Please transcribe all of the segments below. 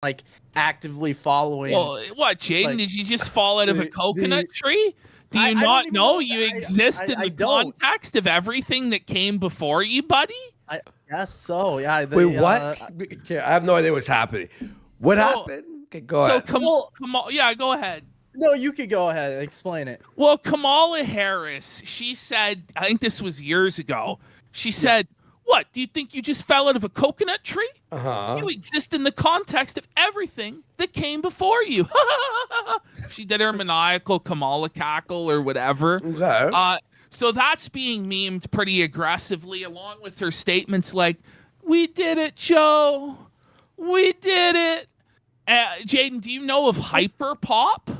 like actively following. Well, what, Jaden? like, did you just fall out of a coconut tree? Do you I not don't even know you exist in the don't. context of everything that came before you, buddy? I guess so. Yeah. Wait, what? Okay, I have no idea what's happening. What happened? Okay, go ahead. Yeah, go ahead. No, you could go ahead and explain it. Well, Kamala Harris, she said, I think this was years ago, she said, what, do you think you just fell out of a coconut tree? Uh-huh. You exist in the context of everything that came before you. She did her maniacal Kamala cackle or whatever. Okay. So that's being memed pretty aggressively, along with her statements like, we did it, Joe. We did it. Jaden, do you know of hyperpop?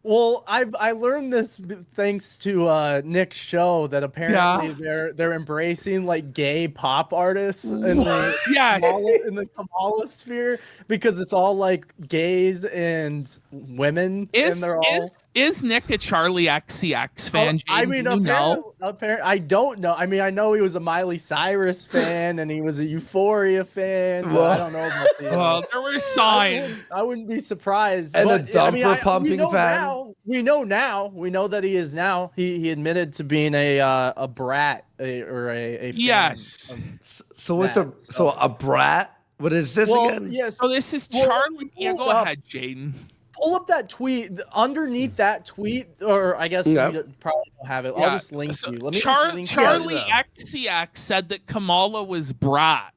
Well, I learned this thanks to Nick's show that apparently they're embracing like gay pop artists in the Kamala sphere because it's all like gays and women. Is Nick a Charlie XCX fan? I mean, apparently, I don't know. I mean, I know he was a Miley Cyrus fan and he was a Euphoria fan. But I don't know about the. Well, there were signs. I wouldn't be surprised. And a dumper pumping fan. We know that he is now. He admitted to being a brat or a fan. Yes. So what's a brat? What is this again? Yes. So this is Charlie. Yeah, go ahead, Jaden. Pull up that tweet. Underneath that tweet, or I guess you probably don't have it. I'll just link you. Let me Charlie XCX said that Kamala was Brat.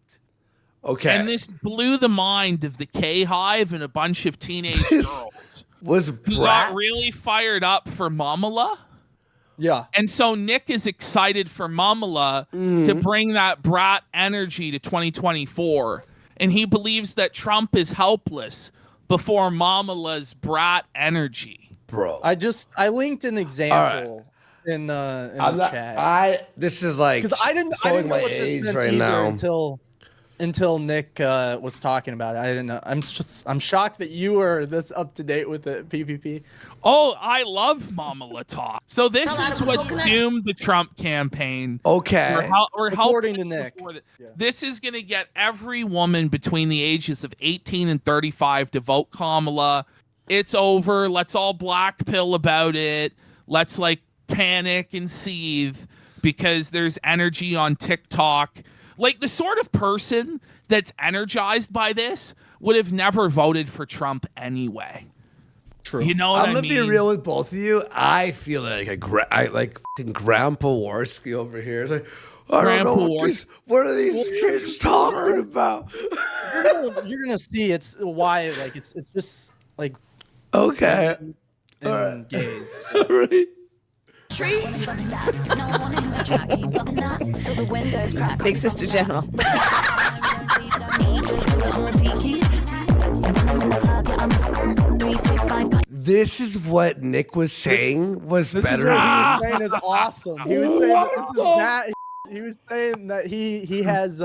Okay. And this blew the mind of the K-Hive and a bunch of teenage girls. Was Brat got really fired up for Kamala? Yeah. And so Nick is excited for Kamala to bring that Brat energy to 2024. And he believes that Trump is helpless before Kamala's Brat energy. Bro. I linked an example in the chat. This is like because I didn't know what this meant right now until Nick was talking about it. I didn't know. I'm shocked that you were this up to date with it, PPP. Oh, I love Kamala talk. So this is what doomed the Trump campaign. Okay. According to Nick. This is going to get every woman between the ages of 18 and 35 to vote Kamala. It's over. Let's all black pill about it. Let's like panic and seethe because there's energy on TikTok. Like the sort of person that's energized by this would have never voted for Trump anyway. True. You know what I mean? I'm gonna be real with both of you. I feel like fucking Grandpa Warski over here. It's like, I don't know what are these kids talking about? You're gonna see it's why like it's just like okay and gays. All right. Big Sister General. This is what Nick was saying was this better. Is what he was saying is awesome. He was saying this is that. He was saying that he has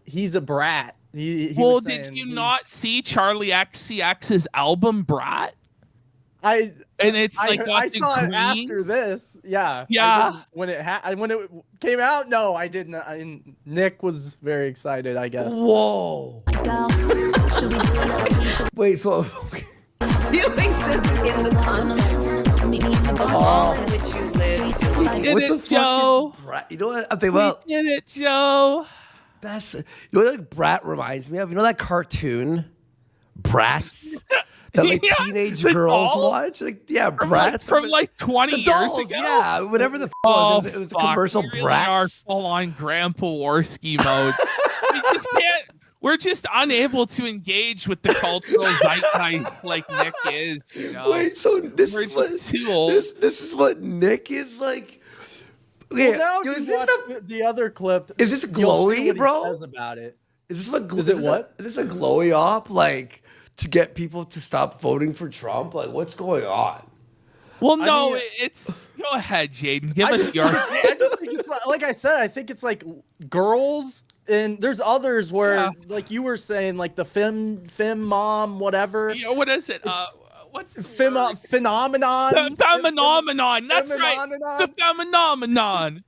he's a brat. He did you not see Charlie XCX's album Brat? I saw green? it after this. Yeah. Yeah. When it came out, no, I didn't. Nick was very excited, I guess. Whoa. Wait, so okay. You exist in the context in which you live. Did what it, the fuck Joe? Is Brat? You know what? I'm thinking about. We did it, Joe. That's you know what like Brat reminds me of. You know that cartoon, Brats. That like teenage girls watch, like Brats from like 20 years ago. Yeah, whatever the was. It was a commercial. We Brats. Are full on Grandpa Warski mode. We just can't. We're just unable to engage with the cultural zeitgeist like Nick is. You know? Wait, so we're just too old. This is what Nick is like. Okay, well, now is the other clip. Is this Glowie, bro? Says about it. Is this what? Is it what? Is this a Glowie op? Like. To get people to stop voting for Trump? Like, what's going on? Well, no, it's... Go ahead, Jaden. Give us your... I just think it's like I said, I think it's like girls, and there's others where, like you were saying, like the fem mom, whatever. Yeah, what is it? What's the phenomenon? Phenomenon. That's right. It's a phenomenon.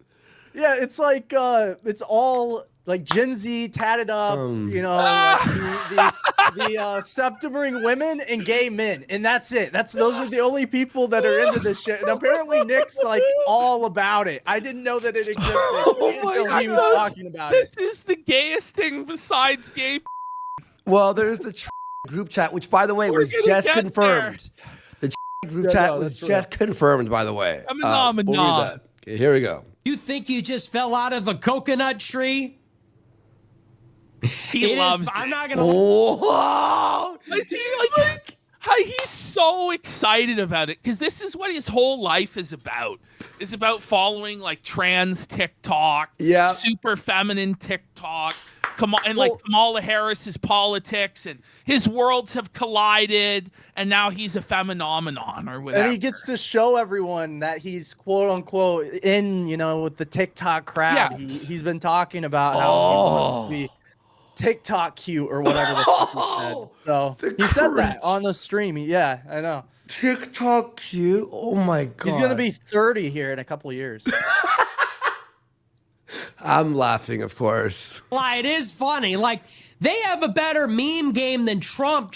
Yeah, it's like, it's all... like Gen Z tatted up, you know, like the septum women and gay men, and that's it. Those are the only people that are into this shit. And apparently Nick's like all about it. I didn't know that it existed until he was talking about it. This is the gayest thing besides gay. Well, there's the group chat, which by the way was just confirmed. The group chat was just confirmed, by the way. We'll read that. Okay, here we go. You think you just fell out of a coconut tree? He loves it. I'm not gonna. Whoa! I see, like he's so excited about it because this is what his whole life is about. It's about following like trans TikTok, super feminine TikTok. Kamala Harris's politics, and his worlds have collided, and now he's a phenomenon or whatever. And he gets to show everyone that he's quote unquote in, you know, with the TikTok crowd. Yeah. He's been talking about how he wants to be TikTok cute or whatever the fuck he said. So he said that on the stream. Yeah, I know. TikTok cute. Oh my god. He's gonna be 30 here in a couple of years. I'm laughing, of course. It is funny. Like, they have a better meme game than Trump.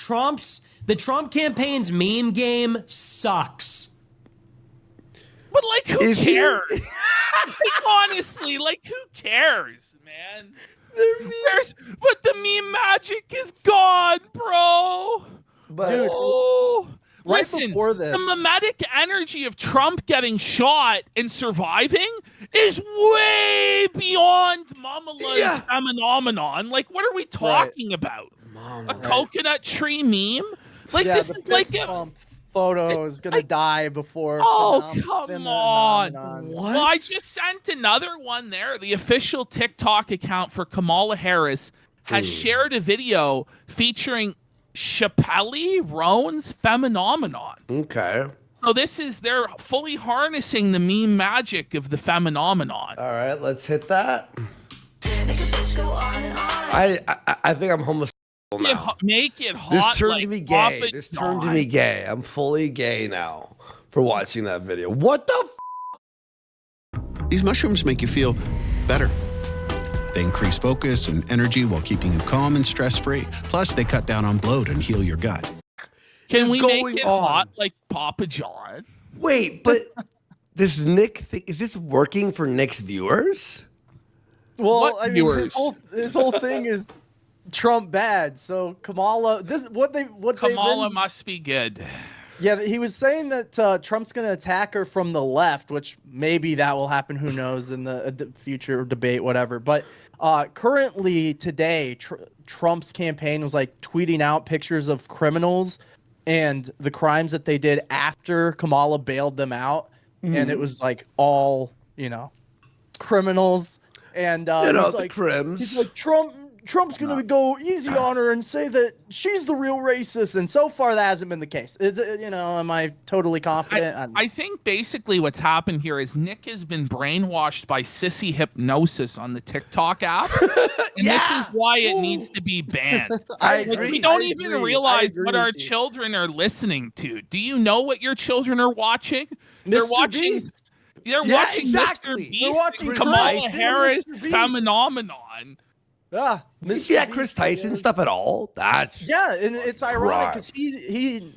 The Trump campaign's meme game sucks. But like, who cares? Like, honestly, like, who cares, man? But the meme magic is gone, bro. Dude, listen, before this, the mimetic energy of Trump getting shot and surviving is way beyond Mamala's phenomenon. Like, what are we talking about? A coconut tree meme? Like, this is like a photo is gonna die before. Oh, come on! What? Well, I just sent another one there. The official TikTok account for Kamala Harris has shared a video featuring Chappelle Roan's phenomenon. Okay. So they're fully harnessing the meme magic of the phenomenon. All right, let's hit that. I think I'm homosexual now. Make it hot. This turned to me gay. This turned to me gay. I'm fully gay now for watching that video. What the These mushrooms make you feel better. They increase focus and energy while keeping you calm and stress-free. Plus, they cut down on bloat and heal your gut. Can we make it hot like Papa John? Wait, but this Nick thing, is this working for Nick's viewers? Well, I mean, his whole thing is Trump bad. So Kamala, Kamala must be good. Yeah, he was saying that Trump's going to attack her from the left, which maybe that will happen. Who knows in the future debate, whatever. But currently today, Trump's campaign was like tweeting out pictures of criminals and the crimes that they did after Kamala bailed them out. Mm-hmm. And it was like all, criminals. And he's like, he's like, Trump's going to go easy on her and say that she's the real racist. And so far, that hasn't been the case. Is it, am I totally confident? I think basically what's happened here is Nick has been brainwashed by sissy hypnosis on the TikTok app. And this is why it needs to be banned. I agree. We don't even realize what our children are listening to. Do you know what your children are watching? They're watching Beast. They're watching exactly. Mr. Beast. They're watching Kamala Harris phenomenon. Yeah, you see that Chris Tyson stuff at all? And it's ironic because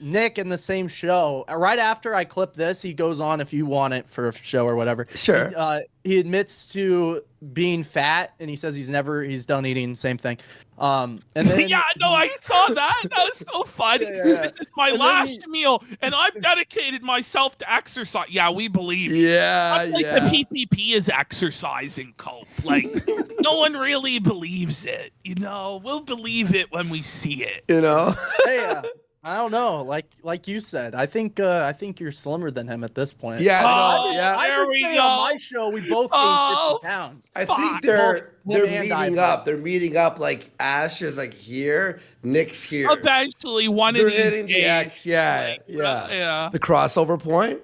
Nick in the same show. Right after I clip this, he goes on if you want it for a show or whatever. Sure. He admits to being fat and he says he's done eating. Same thing. And then I saw that. That was so funny. This is my last meal, and I've dedicated myself to exercise. Yeah, we believe. The PPP is exercising cult. Like, no one really believes it. We'll believe it when we see it. Hey, I don't know. Like you said, I think you're slimmer than him at this point. Yeah. There we go. On my show, we both gained 50 pounds. I think they're meeting up. They're meeting up. Like Ash is like here, Nick's here. Eventually, one of these hitting the X. Yeah. The crossover point.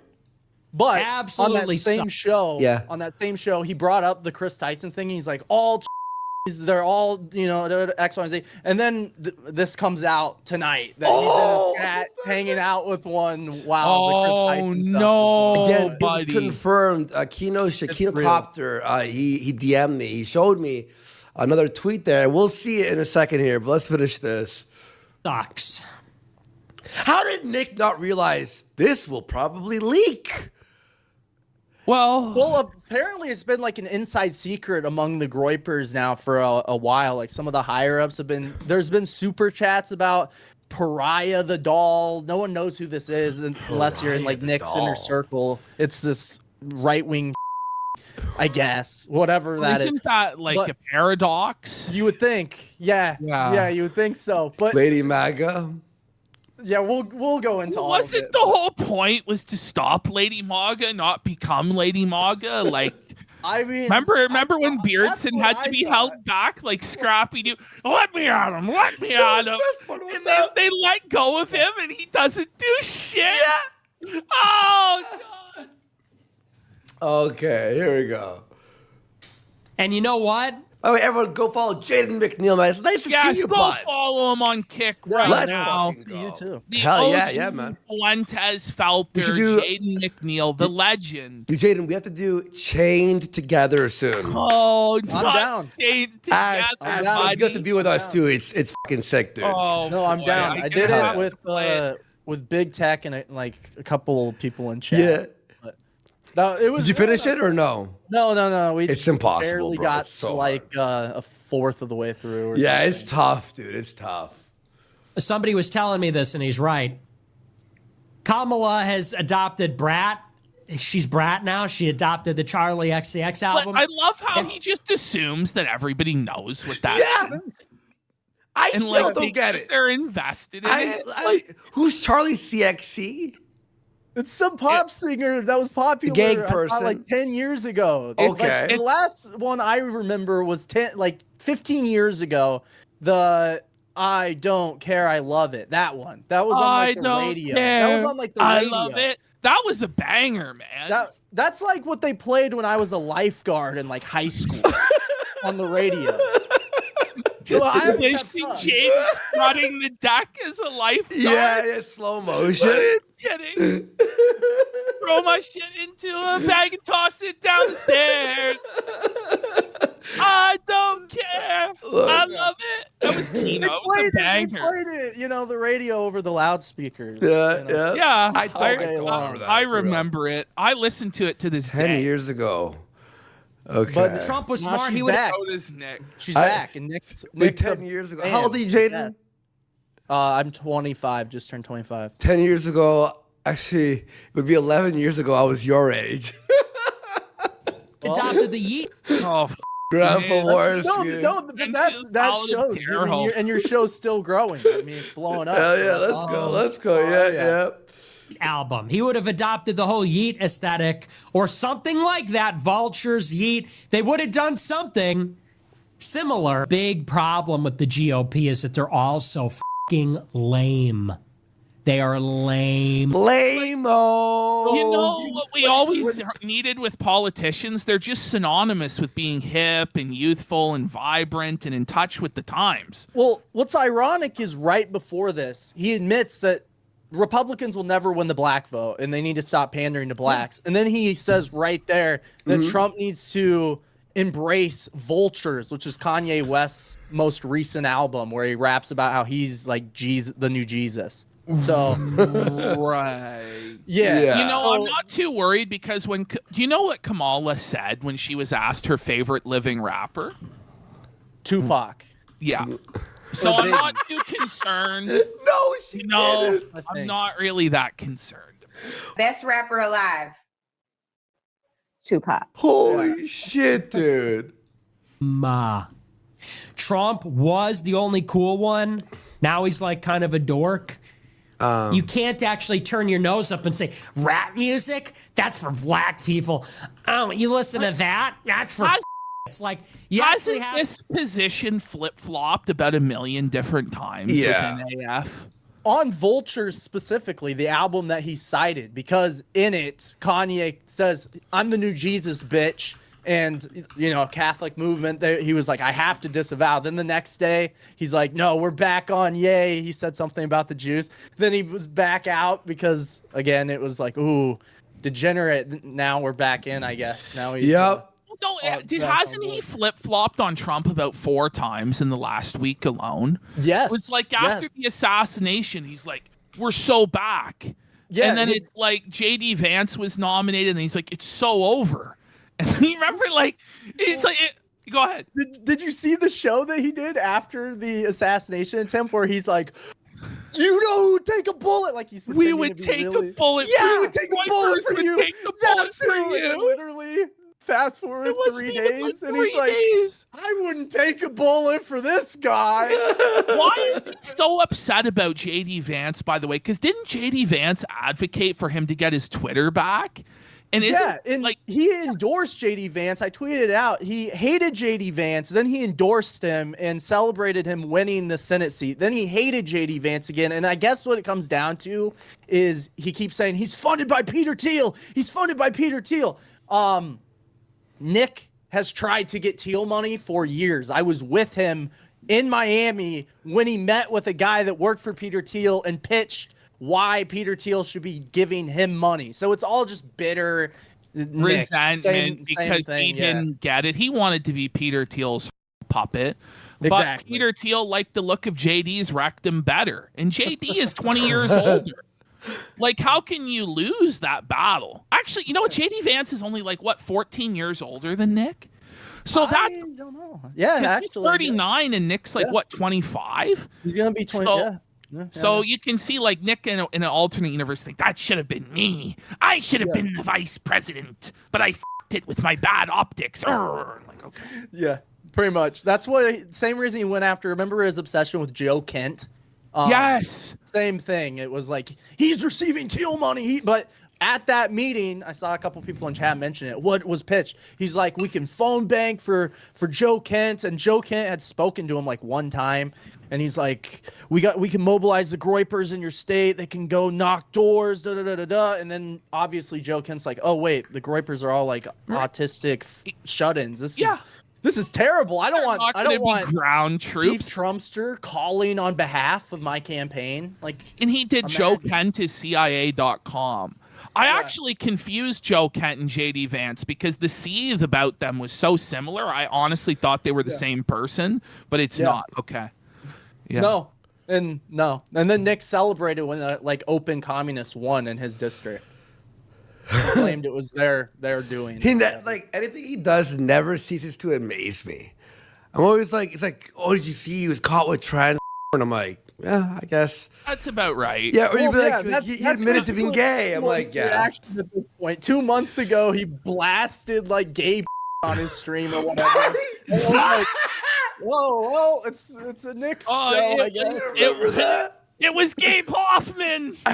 But absolutely on that same show, he brought up the Chris Tyson thing. He's like, they're all, X, Y, and Z. And then this comes out tonight that he's in a chat hanging out with one while the Chris Tyson stuff is again, it was confirmed. Kino Copter, he DM'd me. He showed me another tweet there. We'll see it in a second here, but let's finish this. Sucks. How did Nick not realize this will probably leak? Well, apparently it's been like an inside secret among the Groypers now for a while. Like some of the higher ups there's been super chats about Pariah the doll. No one knows who this is unless you're in like Nick's inner circle. It's this right-wing, I guess, whatever that is. Isn't that like a paradox? You would think, yeah, you would think so. But Lady MAGA. Yeah, we'll go into all of it. Wasn't the whole point was to stop Lady MAGA, not become Lady MAGA? Like, I mean, remember when Beardson had to be held back, like Scrappy Doo? Let me at him, let me at him. And they let go of him, and he doesn't do shit. Yeah. Oh God. Okay, here we go. And you know what? Oh, wait, everyone go follow Jaden McNeil, man. It's nice to see you, go bud. follow him on Kick right Let's now. fucking go. You too. The Hell OG yeah, man. Fuentes, Felter, Jaden McNeil, the legend. Dude, Jaden, we have to do Chained Together soon. Oh, I'm not down. Chained Ash, Together, you buddy. have to be with us too. It's fucking sick, dude. Oh, No, I'm boy, down. I did it with Big Tech and like a couple people in chat. Yeah. No, it was. Did you finish it or no? No. It's impossible, barely bro. got It's so to like a fourth of the way through. Or Yeah, something. it's tough, dude. It's tough. Somebody was telling me this, and he's right. Kamala has adopted Brat. She's Brat now. She adopted the Charlie XCX album. I love how he just assumes that everybody knows what that is. I And still like don't get it. They're invested in it. Who's Charlie CXC? It's some pop singer that was popular. Gang I thought, person. like 10 years ago. Okay. Like, the last one I remember was 15 years ago. The I Don't Care, I Love It. That one. That was on like the radio. That was on like the radio. I love it. That was a banger, man. That's like what they played when I was a lifeguard in like high school on the radio. Just I envisioning James strutting the deck as a lifeguard. Yeah, slow motion. Kidding. Throw my shit into a bag and toss it down the stairs. I don't care. I love it. That was Kino. It was a banger. They played it, the radio over the loudspeakers. Yeah. I remember it. I listened to it to this 10 day. years ago. Okay. But Trump was smart. He would have. Nick. She's back. And Nick's 10 years ago. How old are you, Jaden? I'm 25. Just turned 25. 10 years ago. Actually, it would be 11 years ago. I was your age. Adopted the Yeet. Oh, Grandpa Wars. No, but that shows. And your show's still growing. I mean, it's blowing up. Hell yeah, let's go. Yeah. Album. He would have adopted the whole Yeet aesthetic or something like that. Vultures, Yeet. They would have done something similar. Big problem with the GOP is that they're all so fucking lame. They are lame. Lame-o. You know what we always needed with politicians? They're just synonymous with being hip and youthful and vibrant and in touch with the times. Well, what's ironic is right before this, he admits that Republicans will never win the black vote and they need to stop pandering to blacks. And then he says right there that Trump needs to embrace Vultures, which is Kanye West's most recent album where he raps about how he's like Jesus, the new Jesus. So, right. Yeah. You know, I'm not too worried because do you know what Kamala said when she was asked her favorite living rapper? Tupac. Yeah. So I'm not too concerned. No, she didn't. I'm not really that concerned. Best rapper alive. Tupac. Holy shit, dude. Trump was the only cool one. Now he's like kind of a dork. You can't actually turn your nose up and say, rap music? That's for black people. Oh, you listen to that? That's for it's like, you actually have... this position flip-flopped about a million different times within AF? On Vultures specifically, the album that he cited, because in it, Kanye says, I'm the new Jesus, bitch. And, Catholic movement, he was like, I have to disavow. Then the next day, he's like, no, we're back on. Yay. He said something about the Jews. Then he was back out because, again, it was like, ooh, degenerate. Now we're back in, I guess. Now he's... Well, no, dude, hasn't he flip-flopped on Trump about 4 times in the last week alone? Yes. It was like after the assassination, he's like, we're so back. Yeah, and then it's like JD Vance was nominated, and he's like, it's so over. And you remember, like, he's like, go ahead. Did you see the show that he did after the assassination attempt where he's like, you know who would take a bullet? Like he's we would take a bullet. Yeah, we would take a bullet for you. That's for who. you. And literally, fast forward 3 days, and he's like, I wouldn't take a bullet for this guy. Why is he so upset about JD Vance, by the way? Because didn't JD Vance advocate for him to get his Twitter back? And he endorsed JD Vance. I tweeted it out. He hated JD Vance. Then he endorsed him and celebrated him winning the Senate seat. Then he hated JD Vance again. And I guess what it comes down to is he keeps saying he's funded by Peter Thiel. He's funded by Peter Thiel. Nick has tried to get Thiel money for years. I was with him in Miami when he met with a guy that worked for Peter Thiel and pitched why Peter Thiel should be giving him money. So it's all just bitter resentment because he didn't get it. He wanted to be Peter Thiel's puppet. But Peter Thiel liked the look of JD's rectum better. And JD is 20 years older. Like, how can you lose that battle? Actually, you know what? JD Vance is only like, 14 years older than Nick? So I don't know. Yeah, actually. He's 39 and Nick's like, 25? He's going to be 20, So you can see, like, Nick in an alternate universe think, that should have been me. I should have been the vice president, but I f***ed it with my bad optics. Like, okay. Yeah, pretty much. That's same reason he went after, remember his obsession with Joe Kent? Yes. Same thing. It was like, he's receiving Thiel money. But at that meeting, I saw a couple people in chat mention it. What was pitched? He's like, we can phone bank for Joe Kent. And Joe Kent had spoken to him like one time. And he's like, we can mobilize the Groypers in your state. They can go knock doors, And then obviously Joe Kent's like, oh wait, the Groypers are all like autistic shut-ins. This is terrible. I don't want ground troops. Chief Trumpster calling on behalf of my campaign. Like, and he did Joe Kent to CIA.com. I actually confused Joe Kent and JD Vance because the seethe about them was so similar. I honestly thought they were the same person, but it's not. Okay. Yeah. No. And then Nick celebrated when open communists won in his district. He claimed it was their doing. Anything he does never ceases to amaze me. I'm always like, it's like, oh, did you see he was caught with trans? And I'm like, yeah, I guess that's about right. Yeah, or you'd be like, he admitted to being gay. I'm like, yeah. At this point, 2 months ago, he blasted like gay on his stream or whatever. And I'm like, whoa, well, it's a Nick's show, I guess. It was Gabe Hoffman. I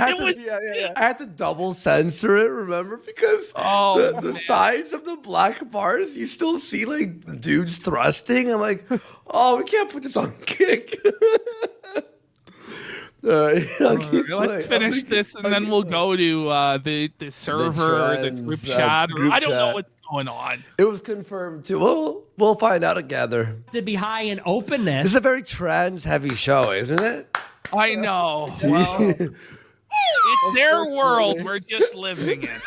had to double censor it, remember? Because the sides of the black bars, you still see like dudes thrusting. I'm like, oh, we can't put this on kick. Let's finish this, and then we'll go to the server, the group chat. I don't know what's going on. It was confirmed too. We'll find out together. To be high in openness. This is a very trans-heavy show, isn't it? I know. Well, it's their world. We're just living in.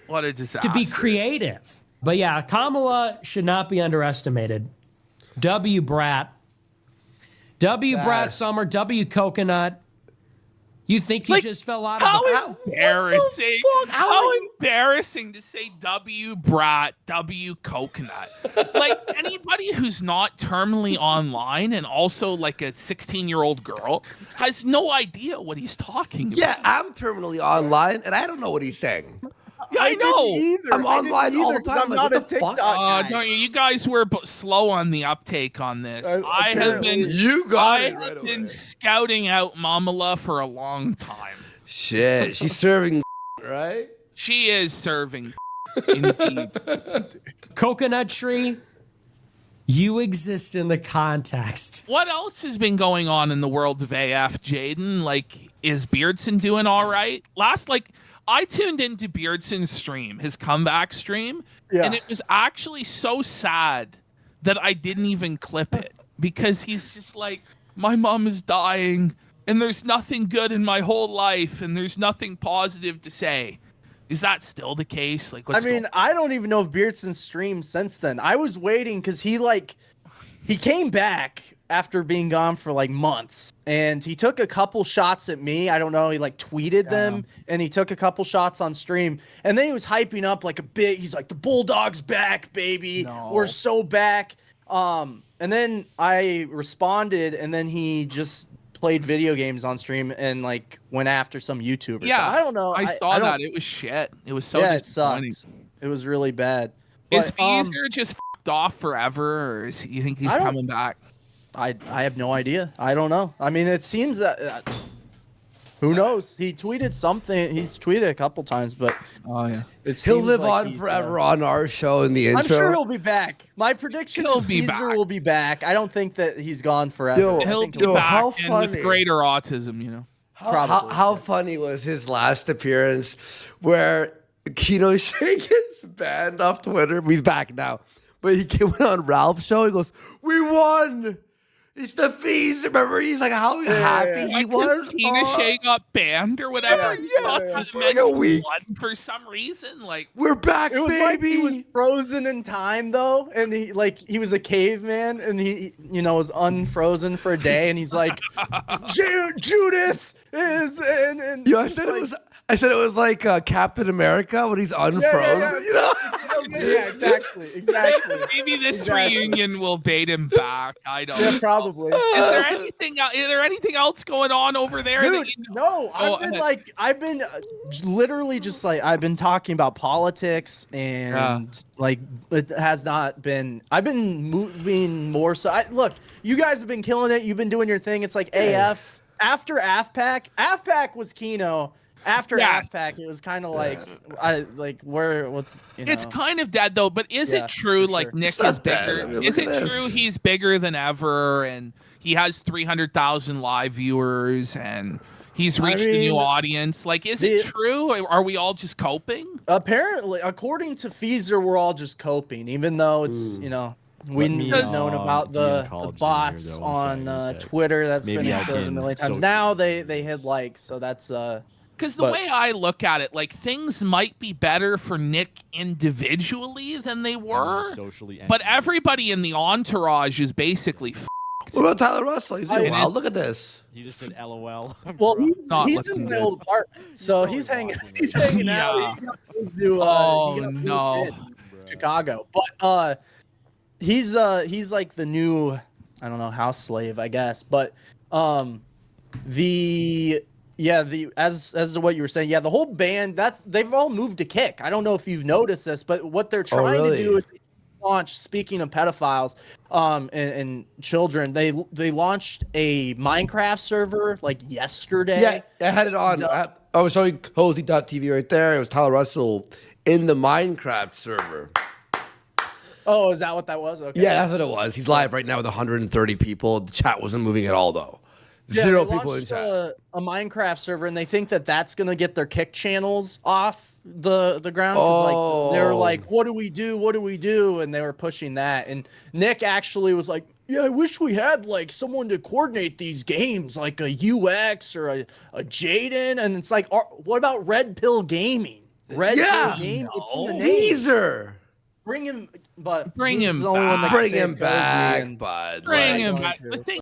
What a disaster. To be creative. But yeah, Kamala should not be underestimated. W. Brat. W. Brat Summer. W. Coconut. You think you just fell out of How embarrassing. How embarrassing to say W. Brat, W. Coconut. Like, anybody who's not terminally online and also like a 16-year-old girl has no idea what he's talking about. Yeah, I'm terminally online and I don't know what he's saying. Yeah, I know. I'm online all the time. I'm not a TikTok guy. Don't you guys were slow on the uptake on this. I have been. You got it right away. Been scouting out Kamala for a long time. Shit, she's serving, right? She is serving. Indeed. Coconut tree. You exist in the context. What else has been going on in the world of AF, Jaden? Like, is Beardson doing all right? I tuned into Beardson's stream, his comeback stream, and it was actually so sad that I didn't even clip it because he's just like, my mom is dying and there's nothing good in my whole life and there's nothing positive to say. Is that still the case? Like, I don't even know if Beardson streamed since then. I was waiting because he came back after being gone for like months, and he took a couple shots at me. I don't know. He like tweeted them, and he took a couple shots on stream, and then he was hyping up like a bit. He's like, "The Bulldog's back, baby. We're so back." And then I responded, and then he just played video games on stream and like went after some YouTuber. Yeah, so I don't know. I saw that. It was shit. It was so disappointing. It sucked. It was really bad. Is Feezer just f***ed off forever, or you think he's coming back? I have no idea. I don't know. I mean, it seems that who knows? He tweeted something. He's tweeted a couple times, but he'll live on forever on our show in the intro. I'm sure he'll be back. My prediction is Feezer will be back. I don't think that he's gone forever. He'll be back and with greater autism, you know. How funny was his last appearance where Kino Shea gets banned off Twitter? He's back now. But he went on Ralph's show. He goes, "We won. It's the fees." Remember, he's like, how happy he was. Kino Shea got banned or whatever. For like a week. For some reason, like we're back, it was baby. like he was frozen in time though, and he was a caveman, and he was unfrozen for a day, and he's like, Judas is and I said it was like Captain America when he's unfrozen. You know. Yeah, exactly. Maybe this reunion will bait him back. I don't. Yeah, probably. Is there anything else going on over there? Dude, no. I've been literally just like I've been talking about politics and like it has not been. I've been moving more. So look, you guys have been killing it. You've been doing your thing. It's like AF after AFPAC was Kino. After AFPAC, it was kind of like, It's kind of dead though, but is it true? Like Nick is bigger. Is it true he's bigger than ever, and he has 300,000 live viewers, and he's reached a new audience? Like, is it true? Are we all just coping? Apparently, according to Feezer, we're all just coping, even though it's we've known about the bots on Twitter. That's been exposed a million times. Now they hit likes, so that's Because the way I look at it, like, things might be better for Nick individually than they were, but everybody in the entourage is basically What about Tyler Russell? He's doing well. Look at this. He just said LOL. Well, he's in the old apartment, so he's hanging out. Chicago, but he's like the new, I don't know, house slave, I guess, but as to what you were saying, the whole band, they've all moved to Kick. I don't know if you've noticed this, but what they're trying to do is launch, speaking of pedophiles and children, they launched a Minecraft server like yesterday. Yeah, I had it on. I was showing Cozy.tv right there. It was Tyler Russell in the Minecraft server. Oh, is that what that was? Okay. Yeah, that's what it was. He's live right now with 130 people. The chat wasn't moving at all, though. Zero people in chat. A Minecraft server, and they think that that's gonna get their Kick channels off the ground. Like, they were like, "What do we do? What do we do?" And they were pushing that. And Nick actually was like, "Yeah, I wish we had like someone to coordinate these games, like a UX or a Jaden." And it's like, what about Red Pill Gaming? Red Pill Game. Feezer. Bring him, but bring him back. Bring him back, bud. Bring him back. The thing